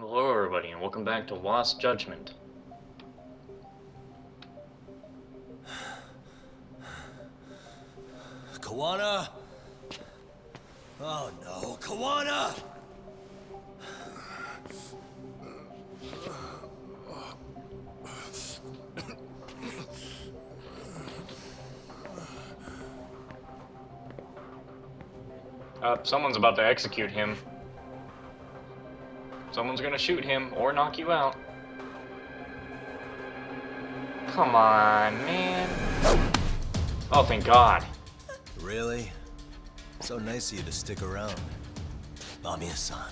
Hello everybody and welcome back to Lost Judgment. Kawana? Oh no, Kawana! Someone's about to execute him. Someone's gonna shoot him or knock you out. Come on, man. Oh, thank God. Really? So nice of you to stick around. Mamiya-san.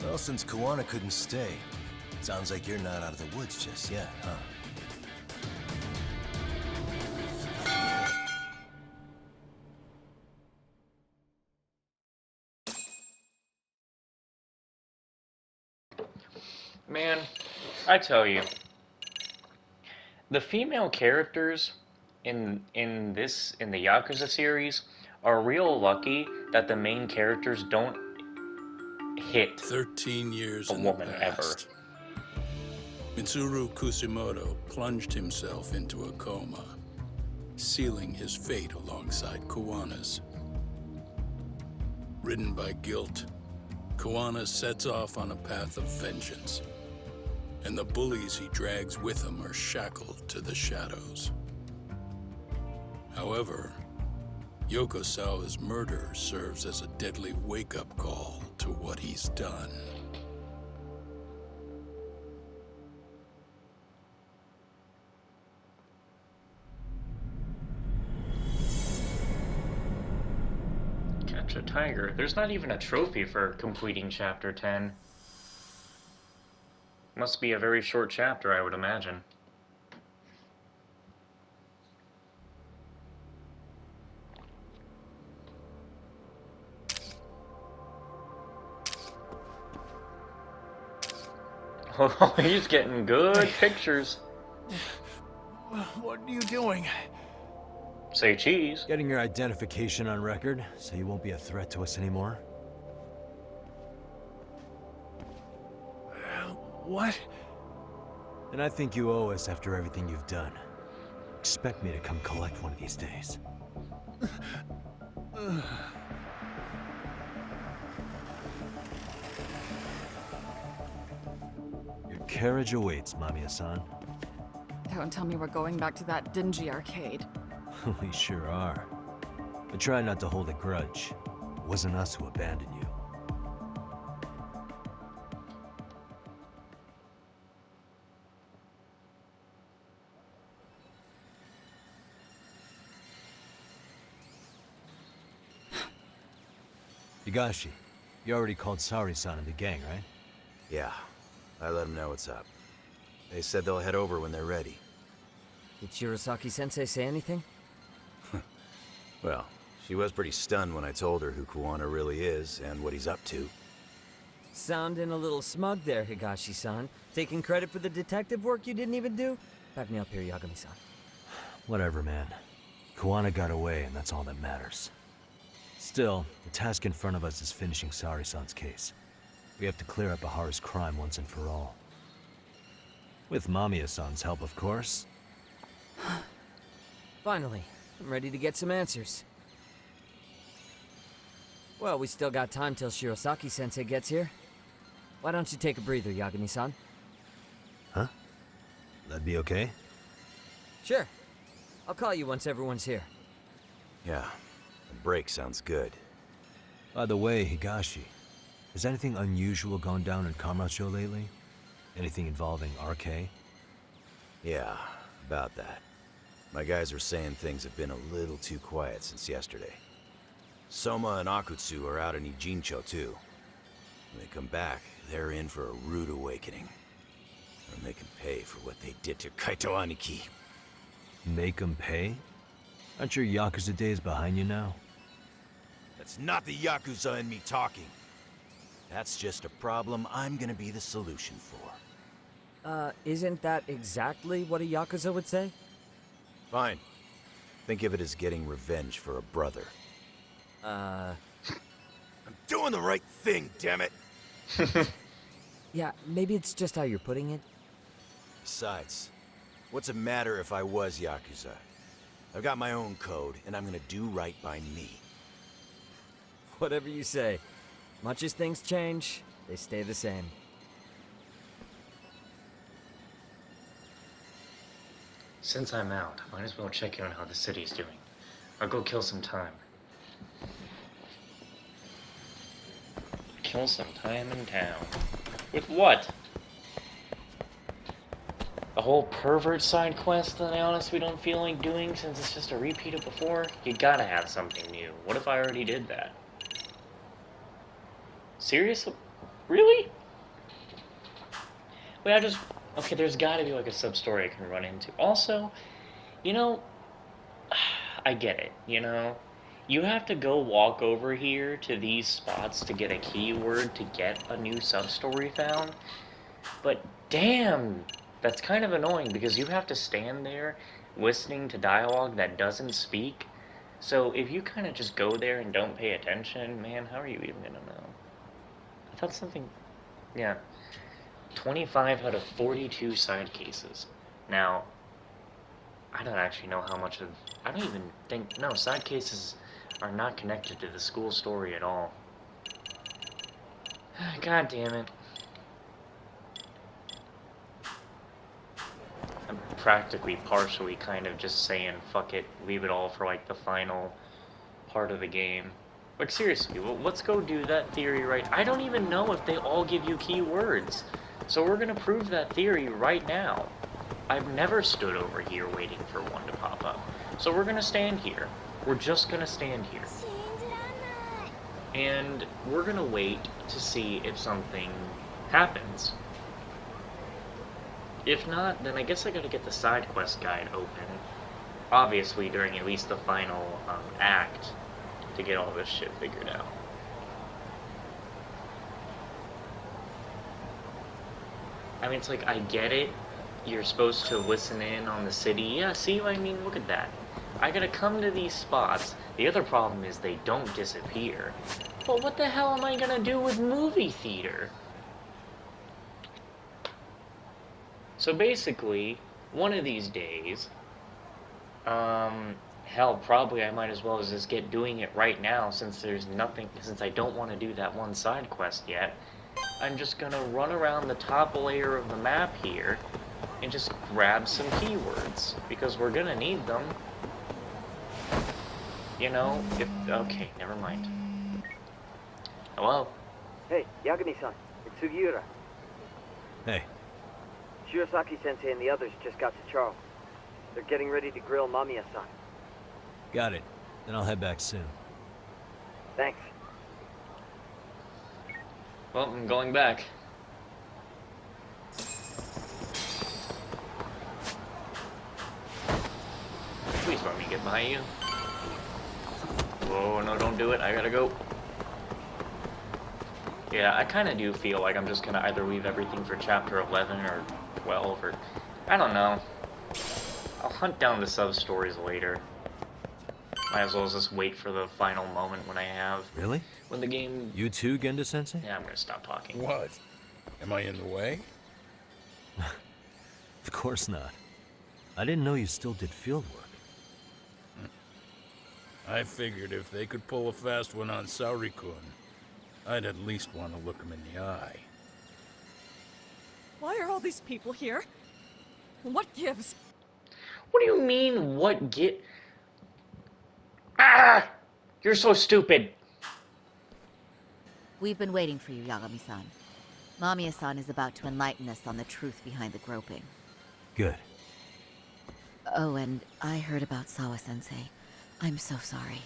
Well, since Kawana couldn't stay, sounds like you're not out of the woods just yet, huh? Man, I tell you, the female characters in the Yakuza series are real lucky that the main characters don't hit 13 years a in the woman past. Mitsuru Kusumoto plunged himself into a coma, sealing his fate alongside Kawana's. Ridden by guilt, Kawana sets off on a path of vengeance, and the bullies he drags with him are shackled to the shadows. However, Yokosawa's murder serves as a deadly wake-up call to what he's done. Catch a tiger. There's not even a trophy for completing Chapter 10. Must be a very short chapter, I would imagine. Oh, he's getting good pictures. What are you doing? Say cheese. Getting your identification on record, so you won't be a threat to us anymore? What? And I think you owe us after everything you've done. Expect me to come collect one of these days. Your carriage awaits, Mamiya-san. Don't tell me we're going back to that dingy arcade. We sure are. But try not to hold a grudge. It wasn't us who abandoned you. Higashi, you already called Sari-san and the gang, right? Yeah, I let them know what's up. They said they'll head over when they're ready. Did Shirosaki-sensei say anything? Well, she was pretty stunned when I told her who Kawana really is and what he's up to. Sounding a little smug there, Higashi-san. Taking credit for the detective work you didn't even do? Back me up here, Yagami-san. Whatever, man. Kawana got away, and that's all that matters. Still, the task in front of us is finishing Sari-san's case. We have to clear up Ehara's crime once and for all. With Mamiya-san's help, of course. Finally, I'm ready to get some answers. Well, we still got time till Shirosaki-sensei gets here. Why don't you take a breather, Yagami-san? Huh? That'd be okay? Sure. I'll call you once everyone's here. Yeah, a break sounds good. By the way, Higashi, has anything unusual gone down in Kamurocho lately? Anything involving RK? Yeah, about that. My guys are saying things have been a little too quiet since yesterday. Soma and Akutsu are out in Ijincho too. When they come back, they're in for a rude awakening. And they can pay for what they did to Kaito Aniki. Make 'em pay? Aren't your Yakuza days behind you now? That's not the Yakuza in me talking. That's just a problem I'm gonna be the solution for. Isn't that exactly what a Yakuza would say? Fine. Think of it as getting revenge for a brother. I'm doing the right thing, damn it! Yeah, maybe it's just how you're putting it. Besides, what's it matter if I was Yakuza? I've got my own code, and I'm gonna do right by me. Whatever you say. Much as things change, they stay the same. Since I'm out, I might as well check in on how the city's doing. I'll go kill some time. Kill some time in town. With what? A whole pervert side quest that I honestly don't feel like doing since it's just a repeat of before? You gotta have something new. What if I already did that? Seriously? Really? Wait, okay, there's gotta be like a sub-story I can run into. Also, you know, I get it, you know? You have to go walk over here to these spots to get a keyword to get a new sub-story found. But damn, that's kind of annoying because you have to stand there listening to dialogue that doesn't speak. So if you kind of just go there and don't pay attention, man, how are you even gonna know? I thought something... Yeah. 25 out of 42 side cases. Now, I don't actually know how much of... I don't even think... No, side cases are not connected to the school story at all. God damn it. I'm practically partially kind of just saying, fuck it, leave it all for like the final part of the game. Like seriously, let's go do that theory right... I don't even know if they all give you keywords. So we're gonna prove that theory right now. I've never stood over here waiting for one to pop up. So we're gonna stand here. We're just gonna stand here. And we're gonna wait to see if something happens. If not, then I guess I gotta get the side quest guide open. Obviously during at least the final act to get all this shit figured out. I mean, it's like, I get it. You're supposed to listen in on the city. Yeah, see, I mean, look at that. I gotta come to these spots. The other problem is they don't disappear. But what the hell am I gonna do with movie theater? So basically, one of these days, hell, probably I might as well just get doing it right now since there's nothing, since I don't want to do that one side quest yet. I'm just gonna run around the top layer of the map here and just grab some keywords, because we're gonna need them. You know, if... Okay, never mind. Hello? Hey, Yagami-san, it's Sugiura. Hey, Shirosaki-sensei and the others just got to Charles. They're getting ready to grill Mamiya-san. got it. Then I'll head back soon. Thanks. Well, I'm going back. Please let me get by you. Whoa, no, don't do it. I gotta go. Yeah, I kind of do feel like I'm just gonna either leave everything for chapter 11 or 12, or... I don't know. I'll hunt down the sub-stories later. Might as well just wait for the final moment when I have... Really? When the game... You too, Gendo-sensei? Yeah, I'm gonna stop talking. What? Am I in the way? Of course not. I didn't know you still did field work. I figured if they could pull a fast one on Saori-kun, I'd at least want to look him in the eye. Why are all these people here? What gives? What do you mean, what get... Ah! You're so stupid! We've been waiting for you, Yagami-san. Mamiya-san is about to enlighten us on the truth behind the groping. Good. Oh, and I heard about Sawa-sensei. I'm so sorry.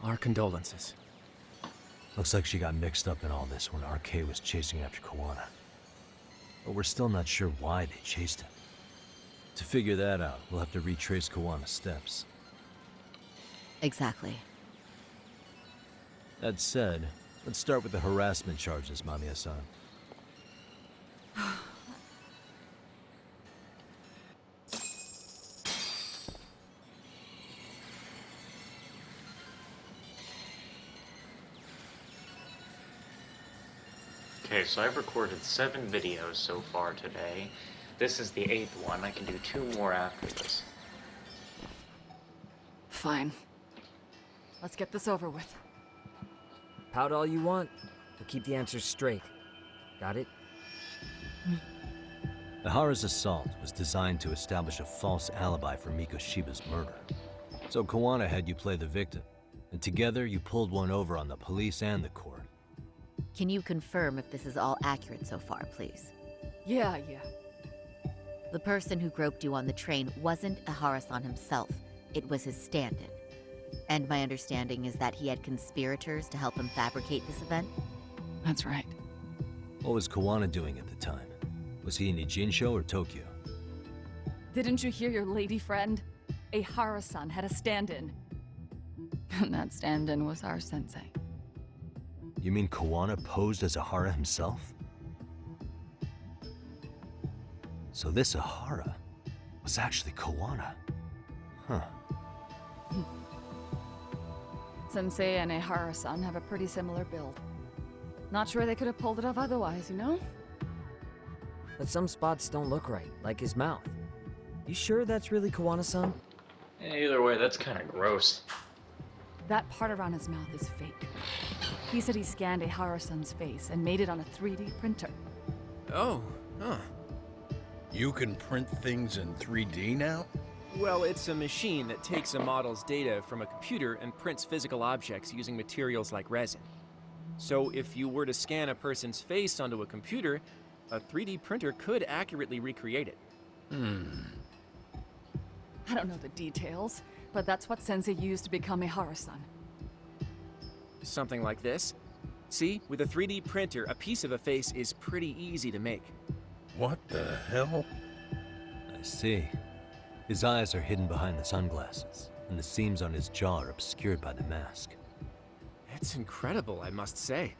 Our condolences. Looks like she got mixed up in all this when RK was chasing after Kawana. But we're still not sure why they chased him. To figure that out, we'll have to retrace Kawana's steps. Exactly. That said, let's start with the harassment charges, Mamiya-san. Okay, so I've recorded 7 videos so far today. This is the 8th one. I can do 2 more after this. Fine. Let's get this over with. Pout all you want, but keep the answers straight. Got it? Ehara's assault was designed to establish a false alibi for Mikoshiba's murder. So Kawana had you play the victim, and together you pulled one over on the police and the court. Can you confirm if this is all accurate so far, please? Yeah. The person who groped you on the train wasn't Ehara-san himself. It was his stand-in. And my understanding is that he had conspirators to help him fabricate this event? That's right. What was Kawana doing at the time? Was he in Ijinsho or Tokyo? Didn't you hear your lady friend? Ehara-san had a stand-in. And that stand-in was our sensei. You mean Kawana posed as Ehara himself? So this Ehara was actually Kawana. Huh. Sensei and Ehara-san have a pretty similar build. Not sure they could have pulled it off otherwise, you know? But some spots don't look right, like his mouth. You sure that's really Kawana-san? Either way, that's kind of gross. That part around his mouth is fake. He said he scanned Ehara-san's face and made it on a 3D printer. Oh, huh. You can print things in 3D now? Well, it's a machine that takes a model's data from a computer and prints physical objects using materials like resin. So if you were to scan a person's face onto a computer, a 3D printer could accurately recreate it. I don't know the details, but that's what Sensei used to become Ehara-san. Something like this. See, with a 3D printer, a piece of a face is pretty easy to make. What the hell? I see. His eyes are hidden behind the sunglasses, and the seams on his jaw are obscured by the mask. It's incredible, I must say.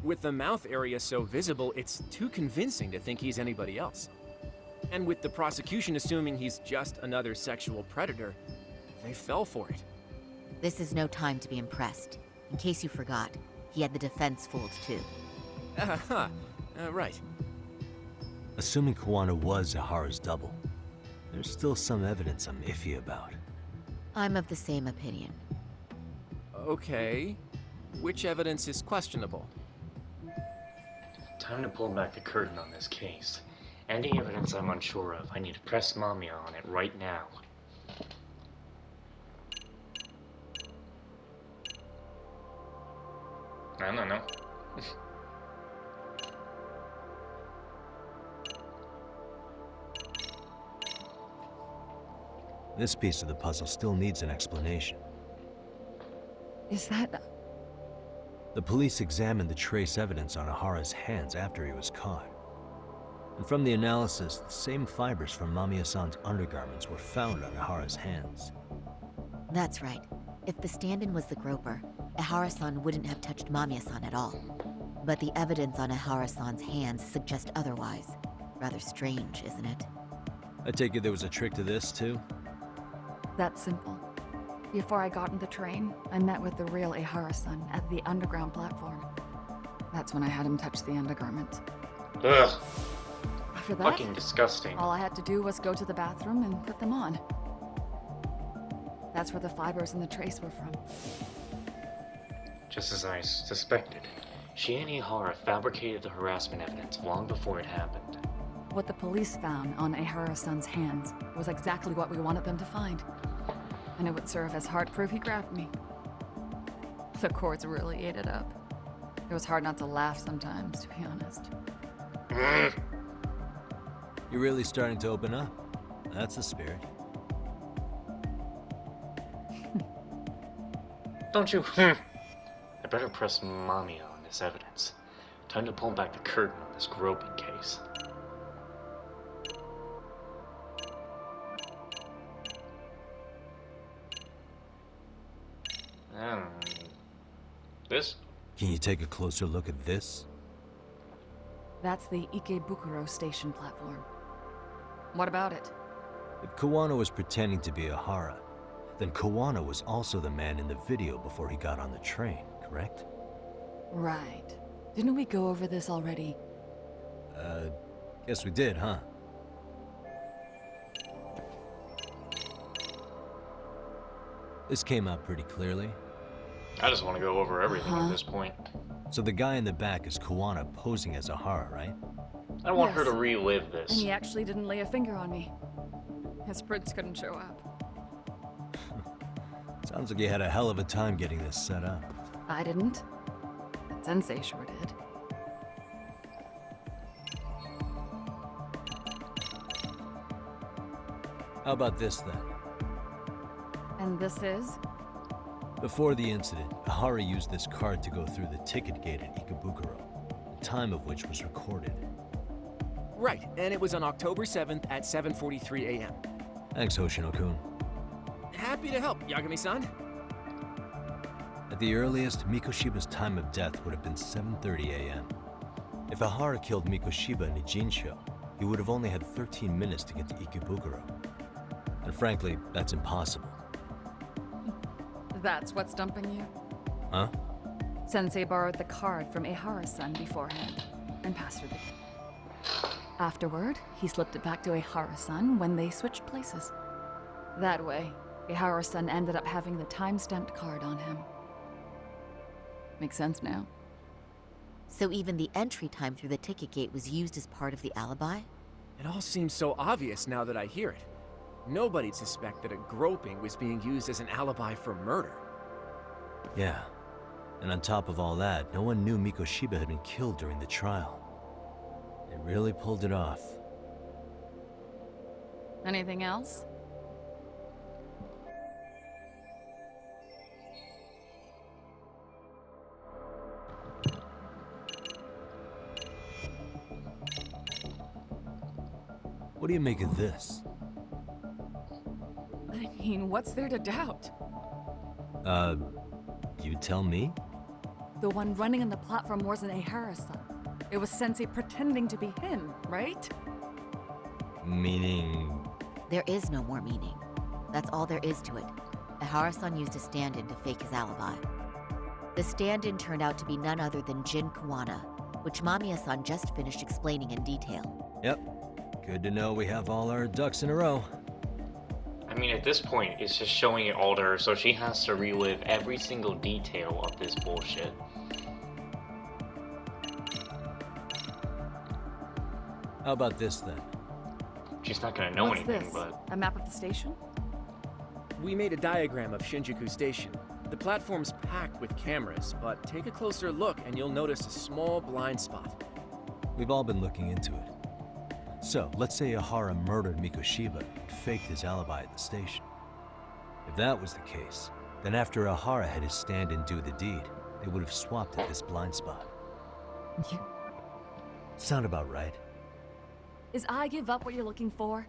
With the mouth area so visible, it's too convincing to think he's anybody else. And with the prosecution assuming he's just another sexual predator, they fell for it. This is no time to be impressed. In case you forgot, he had the defense fooled too. Right. Assuming Kawana was Ehara's double, there's still some evidence I'm iffy about. I'm of the same opinion. Okay. Which evidence is questionable? Time to pull back the curtain on this case. Any evidence I'm unsure of, I need to press Mamiya on it right now. I don't know. This piece of the puzzle still needs an explanation. Is that... The police examined the trace evidence on Ehara's hands after he was caught. And from the analysis, the same fibers from Mamiya-san's undergarments were found on Ehara's hands. That's right. If the stand-in was the groper, Ehara-san wouldn't have touched Mamiya-san at all. But the evidence on Ehara-san's hands suggests otherwise. Rather strange, isn't it? I take it there was a trick to this, too? That's simple. Before I got on the train, I met with the real Ehara-san at the underground platform. That's when I had him touch the undergarment. Ugh, After that, fucking disgusting. all I had to do was go to the bathroom and put them on. That's where the fibers and the trace were from. Just as I suspected. She and Ehara fabricated the harassment evidence long before it happened. What the police found on Ehara-san's hands was exactly what we wanted them to find. And it would serve as hard proof he grabbed me. The courts really ate it up. It was hard not to laugh sometimes, to be honest. You're really starting to open up. That's the spirit. Don't you? I better press Mamiya on this evidence. Time to pull back the curtain on this groping case. This? Can you take a closer look at this? That's the Ikebukuro station platform. What about it? If Kawana was pretending to be Ehara, then Kawana was also the man in the video before he got on the train, correct? Right. Didn't we go over this already? Guess we did, huh? This came out pretty clearly. I just want to go over everything at this point. So the guy in the back is Kuwana posing as Ehara, right? I want her Yes. to relive And this. he actually didn't lay a finger on me. His prince couldn't show up. Sounds like you had a hell of a time getting this set up. I didn't. But Sensei sure did. How about this then? And this is? Before the incident, Ehara used this card to go through the ticket gate at Ikebukuro, the time of which was recorded. Right, and it was on October 7th at 7:43 a.m. Thanks, Hoshino-kun. Happy to help, Yagami-san. At the earliest, Mikoshiba's time of death would have been 7:30 a.m. If Ehara killed Mikoshiba in Ijincho, he would have only had 13 minutes to get to Ikebukuro. And frankly, that's impossible. That's what's stumping you? Huh? Sensei borrowed the card from Ehara-san beforehand and passed her the... Afterward, he slipped it back to Ehara-san when they switched places. That way, Ehara-san ended up having the time-stamped card on him. Makes sense now. So even the entry time through the ticket gate was used as part of the alibi? It all seems so obvious now that I hear it. Nobody'd suspect that a groping was being used as an alibi for murder. Yeah. And on top of all that, no one knew Mikoshiba had been killed during the trial. They really pulled it off. Anything else? What do you make of this? I mean, what's there to doubt? You tell me? The one running on the platform wasn't Ehara-san. It was Sensei pretending to be him, right? Meaning... There is no more meaning. That's all there is to it. Ehara-san used a stand-in to fake his alibi. The stand-in turned out to be none other than Jin Kuwana, which Mamiya-san just finished explaining in detail. Yep. Good to know we have all our ducks in a row. I mean, at this point, it's just showing it all to her, so she has to relive every single detail of this bullshit. How about this then? She's not gonna know What's anything, this? but... A map of the station? We made a diagram of Shinjuku Station. The platform's packed with cameras, but take a closer look and you'll notice a small blind spot. We've all been looking into it. So, let's say Ehara murdered Mikoshiba and faked his alibi at the station. If that was the case, then after Ehara had his stand-in do the deed, they would have swapped at this blind spot. Sound about right? Is I give up what you're looking for?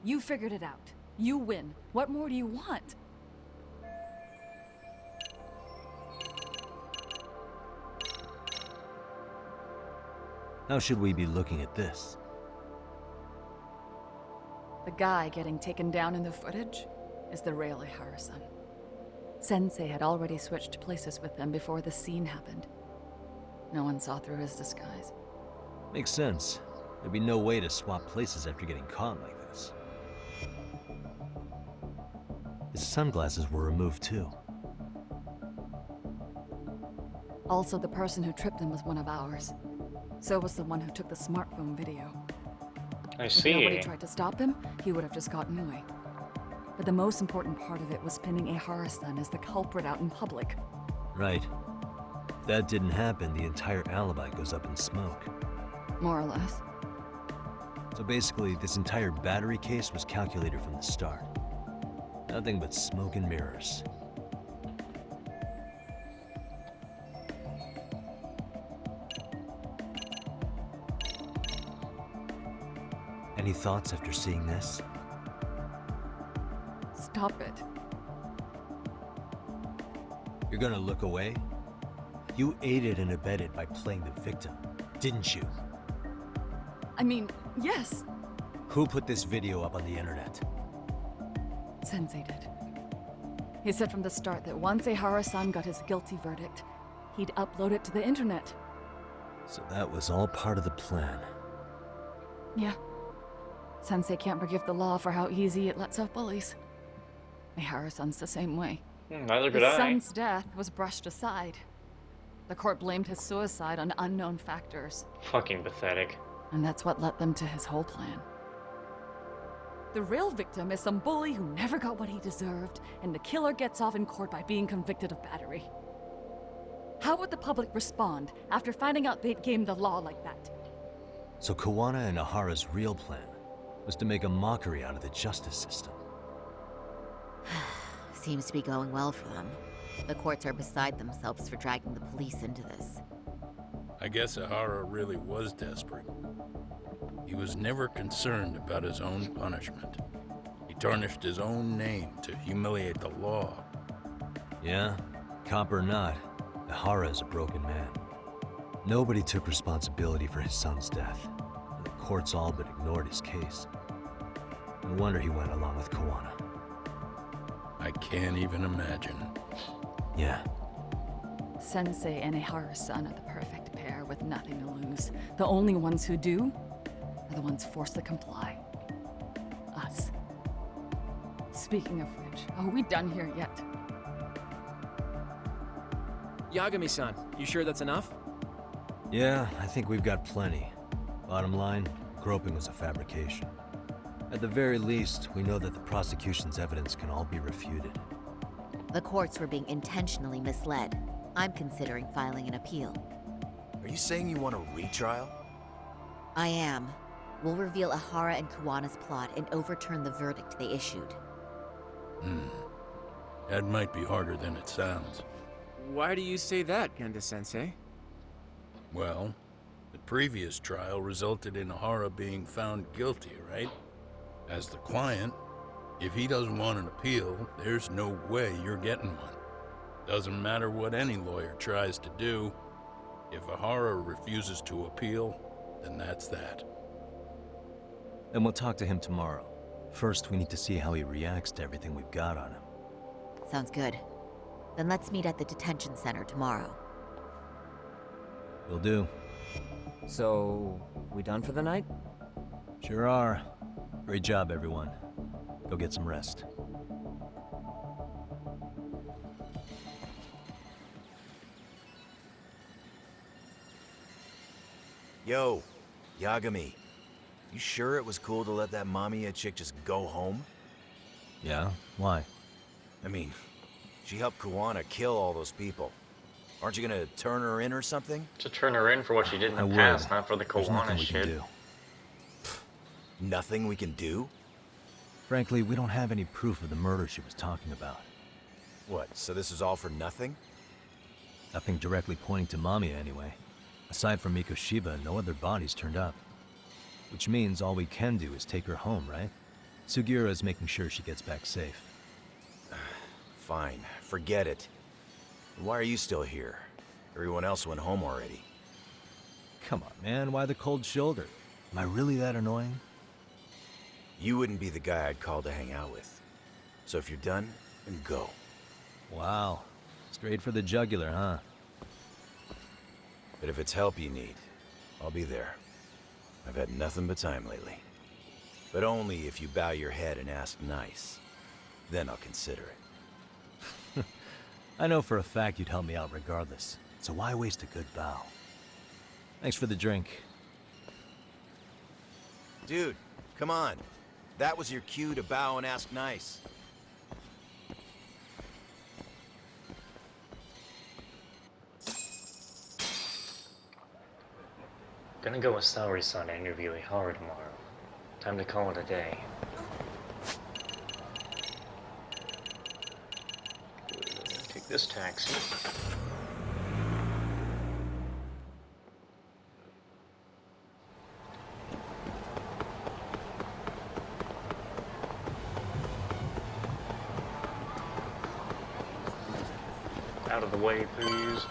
You figured it out. You win. What more do you want? How should we be looking at this? The guy getting taken down in the footage is the real Ehara-san. Sensei had already switched places with them before the scene happened. No one saw through his disguise. Makes sense. There'd be no way to swap places after getting caught like this. His sunglasses were removed too. Also, the person who tripped him was one of ours. So was the one who took the smartphone video. I If see. nobody tried to stop him, he would have just gotten away. But the most important part of it was pinning Ehara-san as the culprit out in public. Right. If that didn't happen, the entire alibi goes up in smoke. More or less. So basically, this entire battery case was calculated from the start. Nothing but smoke and mirrors. Any thoughts after seeing this? Stop it. You're gonna look away? You aided and abetted by playing the victim, didn't you? I mean, yes, Who put this video up on the internet? Sensei did. He said from the start that once Ehara-san got his guilty verdict, he'd upload it to the internet. So that was all part of the plan. Yeah. Sensei can't forgive the law for how easy it lets off bullies. Ehara-san's the same way. Neither could His I. son's death was brushed aside. The court blamed his suicide on unknown factors, Fucking pathetic. and that's what led them to his whole plan. The real victim is some bully who never got what he deserved, and the killer gets off in court by being convicted of battery. How would the public respond after finding out they'd gamed the law like that? So Kawana and Ahara's real plan was to make a mockery out of the justice system. Seems to be going well for them. The courts are beside themselves for dragging the police into this. I guess Ehara really was desperate. He was never concerned about his own punishment. He tarnished his own name to humiliate the law. Yeah, cop or not, Ehara is a broken man. Nobody took responsibility for his son's death, and the courts all but ignored his case. No wonder he went along with Kawana. I can't even imagine. Yeah, Sensei and Ehara-san are the perfect pair with nothing to lose. The only ones who do are the ones forced to comply. Us. Speaking of which, are we done here yet? Yagami-san, you sure that's enough? yeah, I think we've got plenty. Bottom line, groping was a fabrication. At the very least, we know that the prosecution's evidence can all be refuted. The courts were being intentionally misled. I'm considering filing an appeal. Are you saying you want a retrial? I am. We'll reveal Ehara and Kawana's plot and overturn the verdict they issued. That might be harder than it sounds. Why do you say that, Genda-sensei? Well, the previous trial resulted in Ehara being found guilty, right? As the client, if he doesn't want an appeal, there's no way you're getting one. Doesn't matter what any lawyer tries to do. If Ehara refuses to appeal, then that's that. Then we'll talk to him tomorrow. First, we need to see how he reacts to everything we've got on him. Sounds good. Then let's meet at the detention center tomorrow. Will do. So, we done for the night? Sure are. Great job, everyone. Go get some rest. Yo, Yagami. You sure it was cool to let that Mamiya chick just go home? Yeah? Why? I mean, she helped Kawana kill all those people. Aren't you gonna turn her in or something? To turn her in for what she did in I the would. past, not for the There's nothing Kawana we shit. can do. Nothing we can do? Frankly, we don't have any proof of the murder she was talking about. What, so this is all for nothing? Nothing directly pointing to Mamiya, anyway. Aside from Mikoshiba, no other bodies turned up. Which means all we can do is take her home, right? Sugiura is making sure she gets back safe. Fine, forget it. Why are you still here? Everyone else went home already. Come on, man, why the cold shoulder? Am I really that annoying? You wouldn't be the guy I'd call to hang out with. So if you're done, then go. Wow. Straight for the jugular, huh? But if it's help you need, I'll be there. I've had nothing but time lately. But only if you bow your head and ask nice. Then I'll consider it. I know for a fact you'd help me out regardless, so why waste a good bow? Thanks for the drink. Dude, come on. That was your cue to bow and ask nice. Gonna go with Saori-san to interview Ehara tomorrow. Time to call it a day. Take this taxi. Out of the way, please.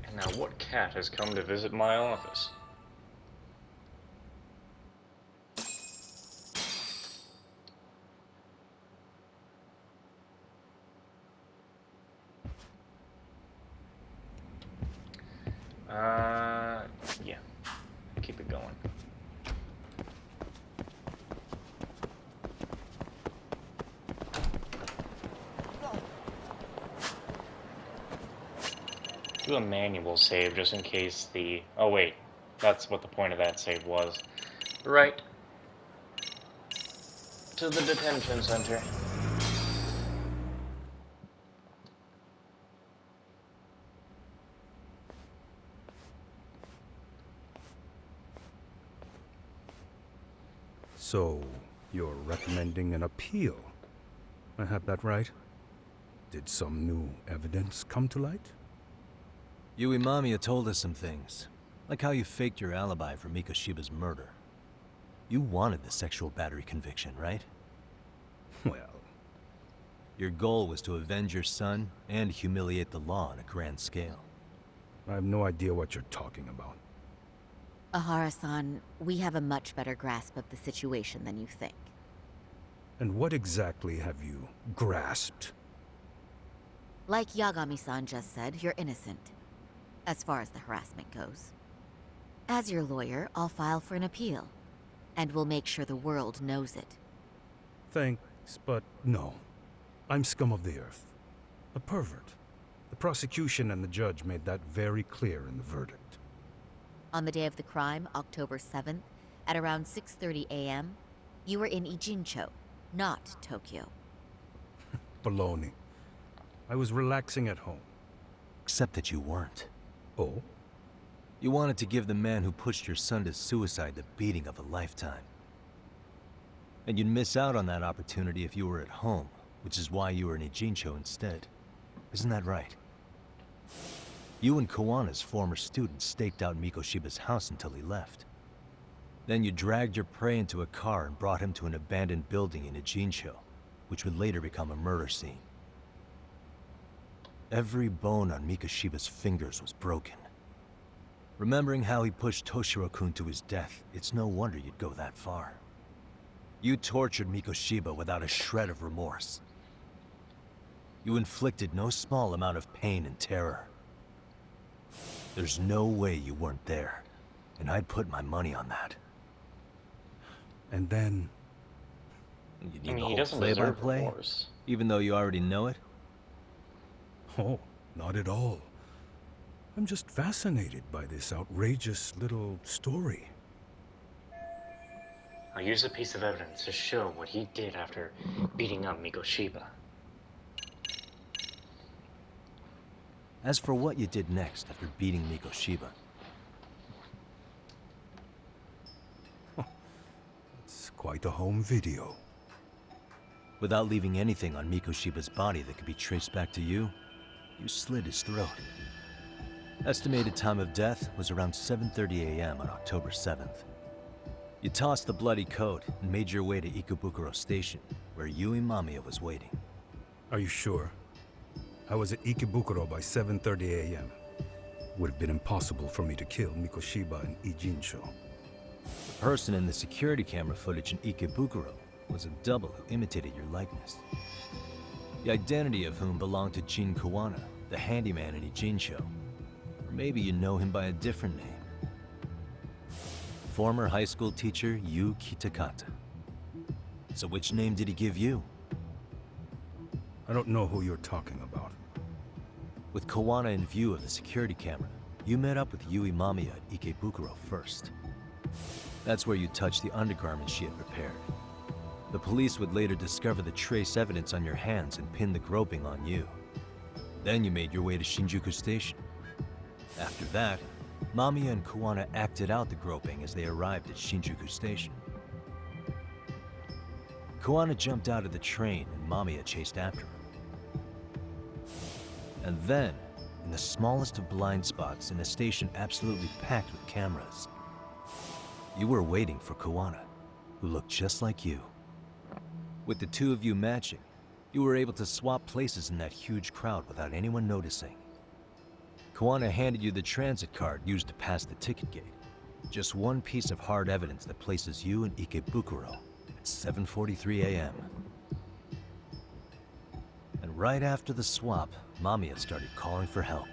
And now what cat has come to visit my office? Yeah. Keep it going. Do a manual save just in case the... Oh wait, that's what the point of that save was. Right. To the detention center. So, you're recommending an appeal? I have that right? Did some new evidence come to light? Yui Mamiya told us some things, like how you faked your alibi for Mikoshiba's murder. You wanted the sexual battery conviction, right? Well, Your goal was to avenge your son and humiliate the law on a grand scale. I have no idea what you're talking about. Ehara-san, we have a much better grasp of the situation than you think. And what exactly have you grasped? Like Yagami-san just said, you're innocent. As far as the harassment goes. As your lawyer, I'll file for an appeal. And we'll make sure the world knows it. Thanks, but no. I'm scum of the earth. A pervert. The prosecution and the judge made that very clear in the verdict. On the day of the crime, October 7th, at around 6:30 a.m., you were in Ijincho, not Tokyo. Baloney. I was relaxing at home. Except that you weren't. Oh? You wanted to give the man who pushed your son to suicide the beating of a lifetime. And you'd miss out on that opportunity if you were at home, which is why you were in Ijincho instead. Isn't that right? You and Kawana's former student staked out Mikoshiba's house until he left. Then you dragged your prey into a car and brought him to an abandoned building in Ijincho, which would later become a murder scene. Every bone on Mikoshiba's fingers was broken. Remembering how he pushed Toshiro-kun to his death, it's no wonder you'd go that far. You tortured Mikoshiba without a shred of remorse. You inflicted no small amount of pain and terror. There's no way you weren't there, and I'd put my money on that. And then... You I need mean, the he whole doesn't deserve play-by-play, remorse. even though you already know it? Oh, not at all. I'm just fascinated by this outrageous little story. I'll use a piece of evidence to show what he did after beating up Mikoshiba. As for what you did next after beating Mikoshiba, It's quite a home video. without leaving anything on Mikoshiba's body that could be traced back to you, you slit his throat. Estimated time of death was around 7:30 a.m. on October 7th. You tossed the bloody coat and made your way to Ikebukuro Station, where Yui Mamiya was waiting. Are you sure? I was at Ikebukuro by 7:30 a.m. Would have been impossible for me to kill Mikoshiba in Ijincho. The person in the security camera footage in Ikebukuro was a double who imitated your likeness. The identity of whom belonged to Jin Kawana, the handyman in Ijincho. Or maybe you know him by a different name. Former high school teacher Yu Kitakata. So which name did he give you? I don't know who you're talking about. With Kawana in view of the security camera, you met up with Yui Mamiya at Ikebukuro first. That's where you touched the undergarments she had prepared. The police would later discover the trace evidence on your hands and pin the groping on you. Then you made your way to Shinjuku Station. After that, Mamiya and Kawana acted out the groping as they arrived at Shinjuku Station. Kawana jumped out of the train and Mamiya chased after him. And then, in the smallest of blind spots in a station absolutely packed with cameras, you were waiting for Kawana, who looked just like you. With the two of you matching, you were able to swap places in that huge crowd without anyone noticing. Kawana handed you the transit card used to pass the ticket gate. Just one piece of hard evidence that places you in Ikebukuro at 7:43 a.m. And right after the swap, Mamiya started calling for help.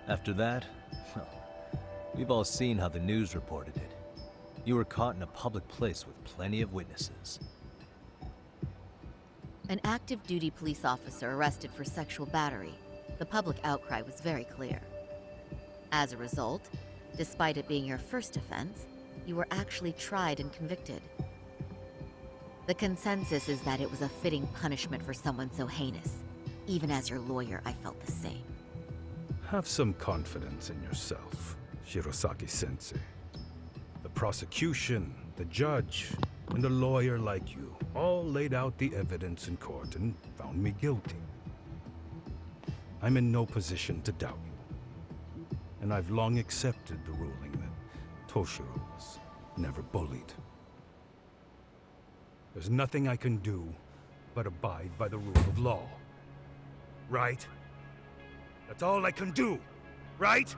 After that, Well, we've all seen how the news reported it. You were caught in a public place with plenty of witnesses. An active duty police officer arrested for sexual battery. The public outcry was very clear. As a result, despite it being your first offense, you were actually tried and convicted. The consensus is that it was a fitting punishment for someone so heinous. Even as your lawyer, I felt the same. Have some confidence in yourself, Shirosaki-sensei. The prosecution, the judge, and a lawyer like you all laid out the evidence in court and found me guilty. I'm in no position to doubt you. And I've long accepted the ruling that Toshiro was never bullied. There's nothing I can do but abide by the rule of law. Right? That's all I can do, right?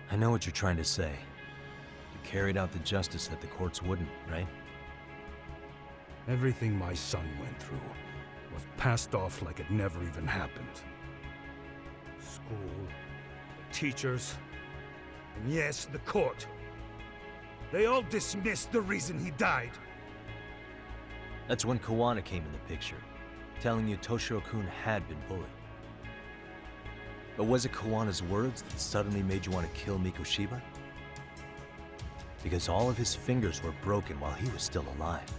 I know what you're trying to say. You carried out the justice that the courts wouldn't, right? Everything my son went through was passed off like it never even happened. School, the teachers, and yes, the court. They all dismissed the reason he died. That's when Kawana came in the picture, telling you Toshiro-kun had been bullied. But was it Kawana's words that suddenly made you want to kill Mikoshiba? Because all of his fingers were broken while he was still alive.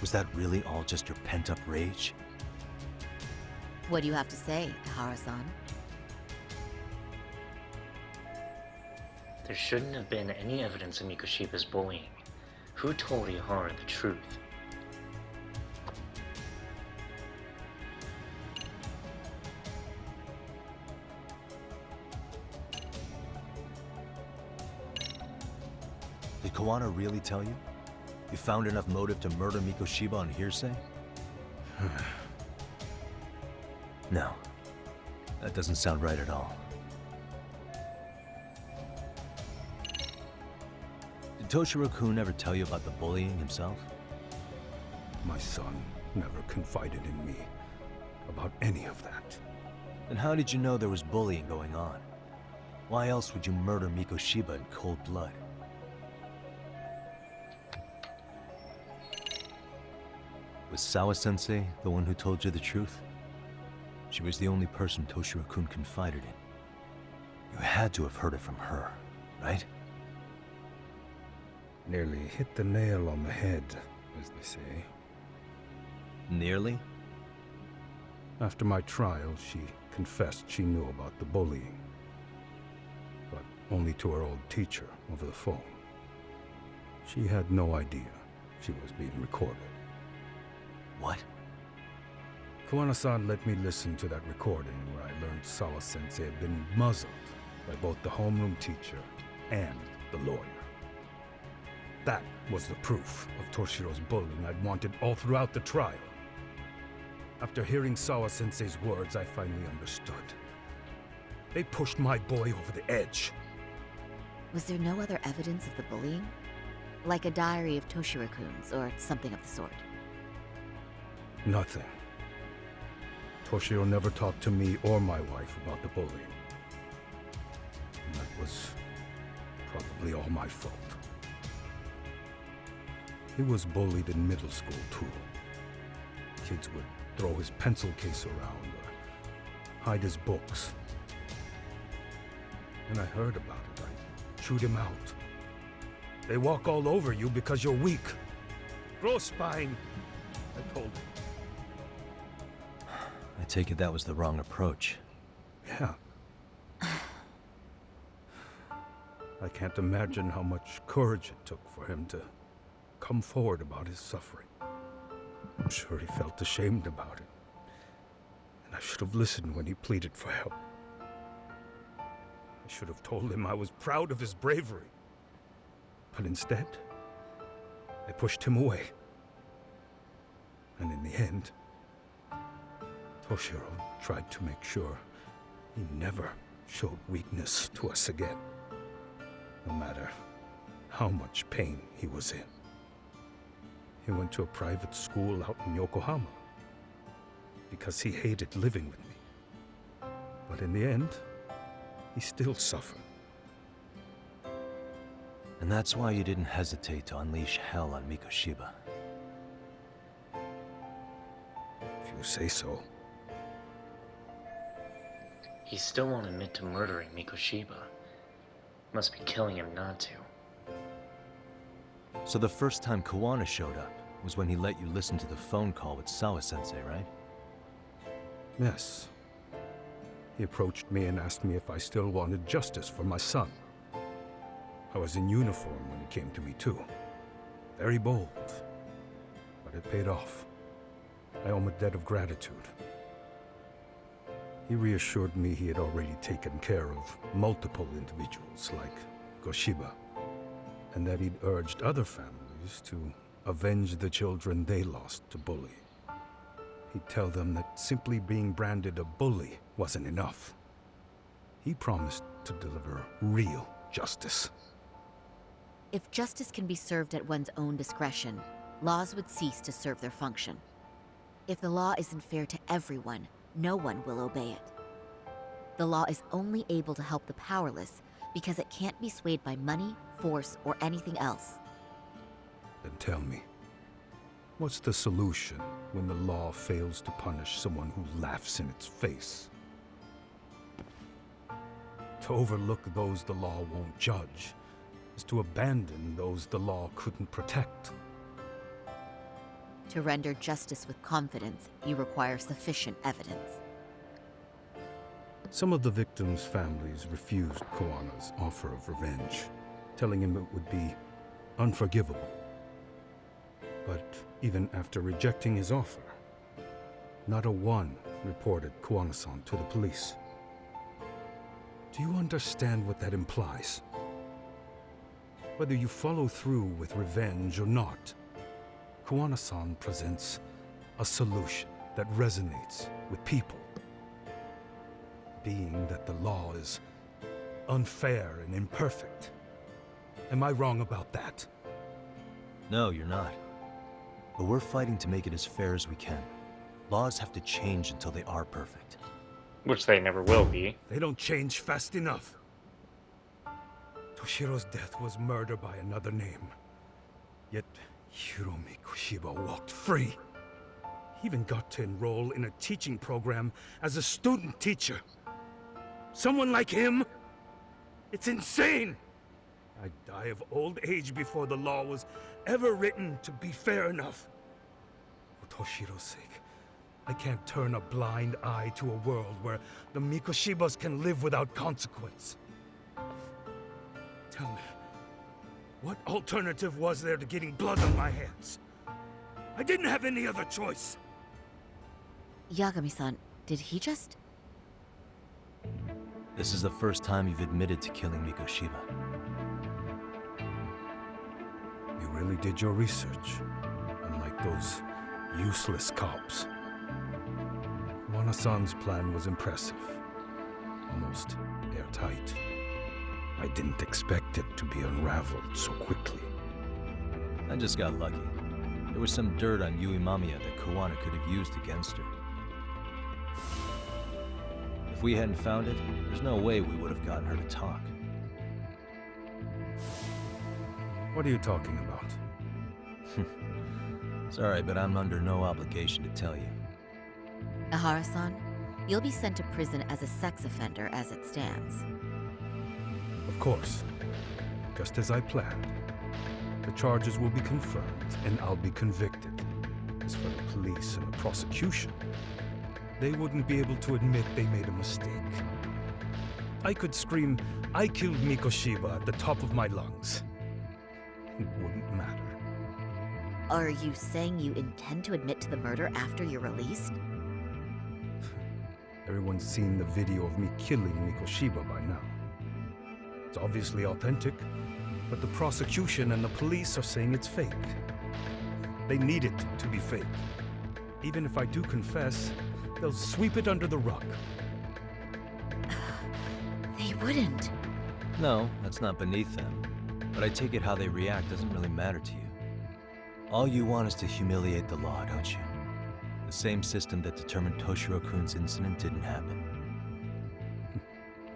Was that really all just your pent-up rage? What do you have to say, Ehara-san? There shouldn't have been any evidence of Mikoshiba's bullying. Who told Ehara the truth? Did Kawana really tell you? You found enough motive to murder Mikoshiba on hearsay? No. That doesn't sound right at all. Did Toshiro-kun ever tell you about the bullying himself? My son never confided in me about any of that. Then how did you know there was bullying going on? Why else would you murder Mikoshiba in cold blood? Was Sawa-sensei the one who told you the truth? She was the only person Toshiro-kun confided in. You had to have heard it from her, right? Nearly hit the nail on the head, as they say. Nearly? After my trial, she confessed she knew about the bullying. But only to her old teacher over the phone. She had no idea she was being recorded. What? Kawana-san let me listen to that recording where I learned Sawa-sensei had been muzzled by both the homeroom teacher and the lawyer. That was the proof of Toshiro's bullying I'd wanted all throughout the trial. After hearing Sawa-sensei's words, I finally understood. They pushed my boy over the edge. Was there no other evidence of the bullying? Like a diary of Toshiro-kun's or something of the sort? Nothing. Toshiro never talked to me or my wife about the bullying. And that was probably all my fault. He was bullied in middle school, too. Kids would throw his pencil case around or hide his books. When I heard about it, I chewed him out. They walk all over you because you're weak. Grow spine, I told him. I take it that was the wrong approach. Yeah. I can't imagine how much courage it took for him to come forward about his suffering. I'm sure he felt ashamed about it. And I should have listened when he pleaded for help. I should have told him I was proud of his bravery. But instead, I pushed him away. And in the end, Toshiro tried to make sure he never showed weakness to us again, no matter how much pain he was in. He went to a private school out in Yokohama because he hated living with me. But in the end, he still suffered. And that's why you didn't hesitate to unleash hell on Mikoshiba. If you say so. He still won't admit to murdering Mikoshiba. Must be killing him not to. So the first time Kawana showed up was when he let you listen to the phone call with Sawa-sensei, right? Yes. He approached me and asked me if I still wanted justice for my son. I was in uniform when it came to me too. Very bold. But it paid off. I owe him a debt of gratitude. He reassured me he had already taken care of multiple individuals like Goshiba, and that he'd urged other families to avenge the children they lost to bully. He'd tell them that simply being branded a bully wasn't enough. He promised to deliver real justice. If justice can be served at one's own discretion, laws would cease to serve their function. If the law isn't fair to everyone, no one will obey it. The law is only able to help the powerless because it can't be swayed by money, force, or anything else. Then tell me, what's the solution when the law fails to punish someone who laughs in its face? To overlook those the law won't judge is to abandon those the law couldn't protect. To render justice with confidence, you require sufficient evidence. Some of the victims' families refused Kawana's offer of revenge, telling him it would be unforgivable. But even after rejecting his offer, not a one reported Kawana-san to the police. Do you understand what that implies? Whether you follow through with revenge or not, Kawana-san presents a solution that resonates with people. Being that the law is unfair and imperfect. Am I wrong about that? No, you're not. But we're fighting to make it as fair as we can. Laws have to change until they are perfect. Which they never will be. They don't change fast enough. Toshiro's death was murder by another name. Yet Hiromi Koshiba walked free. He even got to enroll in a teaching program as a student teacher. Someone like him? It's insane! I'd die of old age before the law was ever written to be fair enough. For Toshiro's sake, I can't turn a blind eye to a world where the Mikoshibas can live without consequence. Tell me, what alternative was there to getting blood on my hands? I didn't have any other choice. Yagami-san, did he just... This is the first time you've admitted to killing Mikoshiba. You really did your research, unlike those useless cops. Kawana-san's plan was impressive, almost airtight. I didn't expect it to be unraveled so quickly. I just got lucky. There was some dirt on Yui Mamiya that Kawana could have used against her. If we hadn't found it, there's no way we would have gotten her to talk. What are you talking about? Sorry, but I'm under no obligation to tell you. Ehara-san, you'll be sent to prison as a sex offender as it stands. Of course. Just as I planned. The charges will be confirmed, and I'll be convicted. As for the police and the prosecution, they wouldn't be able to admit they made a mistake. I could scream, "I killed Mikoshiba" at the top of my lungs. It wouldn't matter. Are you saying you intend to admit to the murder after you're released? Everyone's seen the video of me killing Mikoshiba by now. It's obviously authentic, but the prosecution and the police are saying it's fake. They need it to be fake. Even if I do confess, they'll sweep it under the rug. They wouldn't. No, that's not beneath them. But I take it how they react doesn't really matter to you. All you want is to humiliate the law, don't you? The same system that determined Toshiro-kun's incident didn't happen.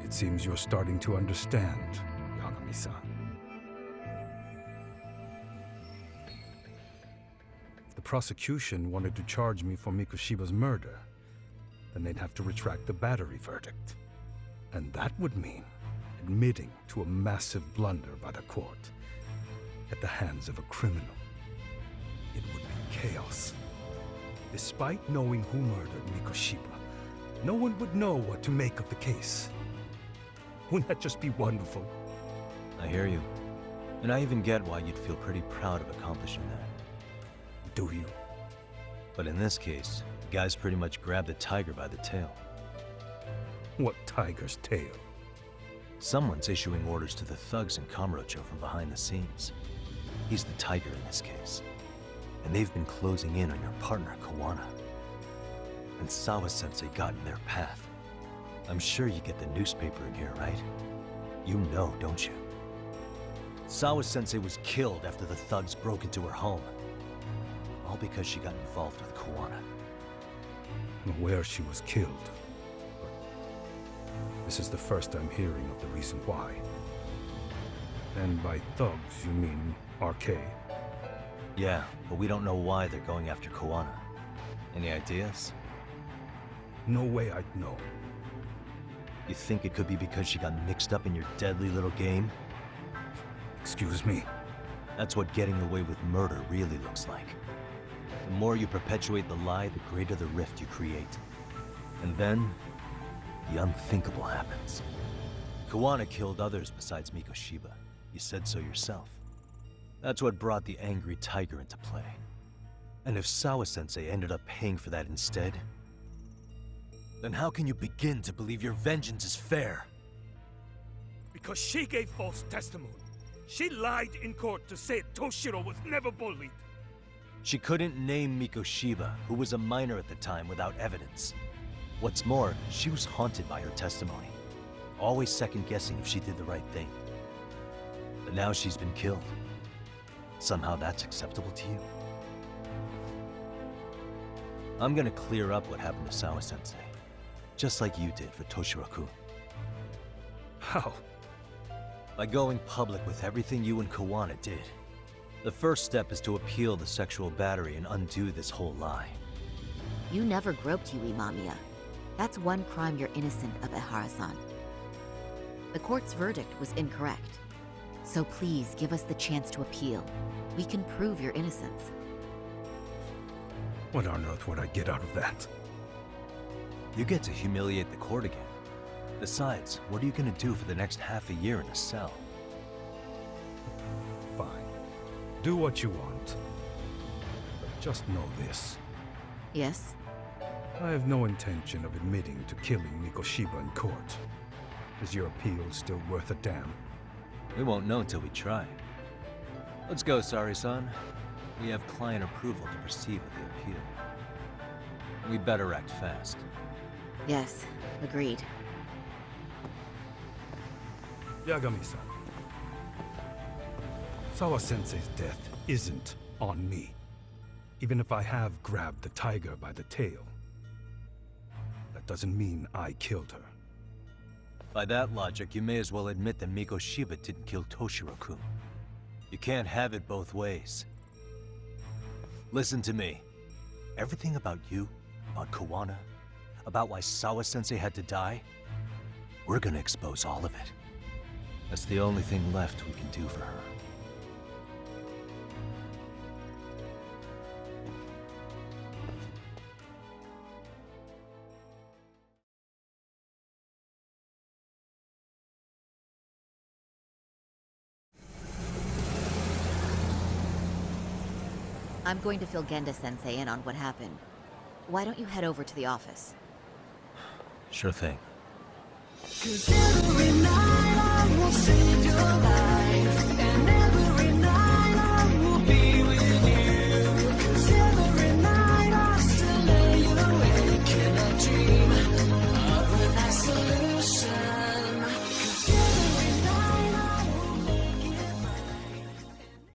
It seems you're starting to understand, Yagami-san. prosecution wanted to charge me for Mikoshiba's murder, then they'd have to retract the battery verdict. And that would mean admitting to a massive blunder by the court at the hands of a criminal. It would be chaos. Despite knowing who murdered Mikoshiba, no one would know what to make of the case. Wouldn't that just be wonderful? I hear you. And I even get why you'd feel pretty proud of accomplishing that. Do you? But in this case, the guy's pretty much grabbed the tiger by the tail. What tiger's tail? Someone's issuing orders to the thugs in Kamurocho from behind the scenes. He's the tiger in this case. And they've been closing in on your partner, Kawana. And Sawa-sensei got in their path. I'm sure you get the newspaper in here, right? You know, don't you? Sawa-sensei was killed after the thugs broke into her home. All because she got involved with Kawana. I'm aware she was killed. But this is the first I'm hearing of the reason why. And by thugs, you mean RK? Yeah, but we don't know why they're going after Kawana. Any ideas? No way I'd know. You think it could be because she got mixed up in your deadly little game? Excuse me? That's what getting away with murder really looks like. The more you perpetuate the lie, the greater the rift you create. And then, the unthinkable happens. Kawana killed others besides Mikoshiba. You said so yourself. That's what brought the angry tiger into play. And if Sawa-sensei ended up paying for that instead, then how can you begin to believe your vengeance is fair? Because she gave false testimony. She lied in court to say Toshiro was never bullied. She couldn't name Mikoshiba, who was a minor at the time, without evidence. What's more, she was haunted by her testimony, always second-guessing if she did the right thing. But now she's been killed. Somehow that's acceptable to you? I'm gonna clear up what happened to Sawa-sensei, just like you did for Toshiro-kun. How? By going public with everything you and Kawana did. The first step is to appeal the sexual battery and undo this whole lie. You never groped Yui Mamiya. That's one crime you're innocent of, Ehara-san. The court's verdict was incorrect. So please give us the chance to appeal. We can prove your innocence. What on earth would I get out of that? You get to humiliate the court again. Besides, what are you gonna do for the next half a year in a cell? Fine. Do what you want. But just know this. Yes? I have no intention of admitting to killing Mikoshiba in court. Is your appeal still worth a damn? We won't know until we try. Let's go, Sari-san. We have client approval to proceed with the appeal. We better act fast. Yes, agreed. Yagami-san. Sawa-sensei's death isn't on me. Even if I have grabbed the tiger by the tail. That doesn't mean I killed her. By that logic, you may as well admit that Mikoshiba didn't kill Toshiro-kun. You can't have it both ways. Listen to me. Everything about you, about Kawana, about why Sawa-sensei had to die, we're gonna expose all of it. That's the only thing left we can do for her. I'm going to fill Genda-sensei in on what happened. Why don't you head over to the office? Sure thing. 'Cause every night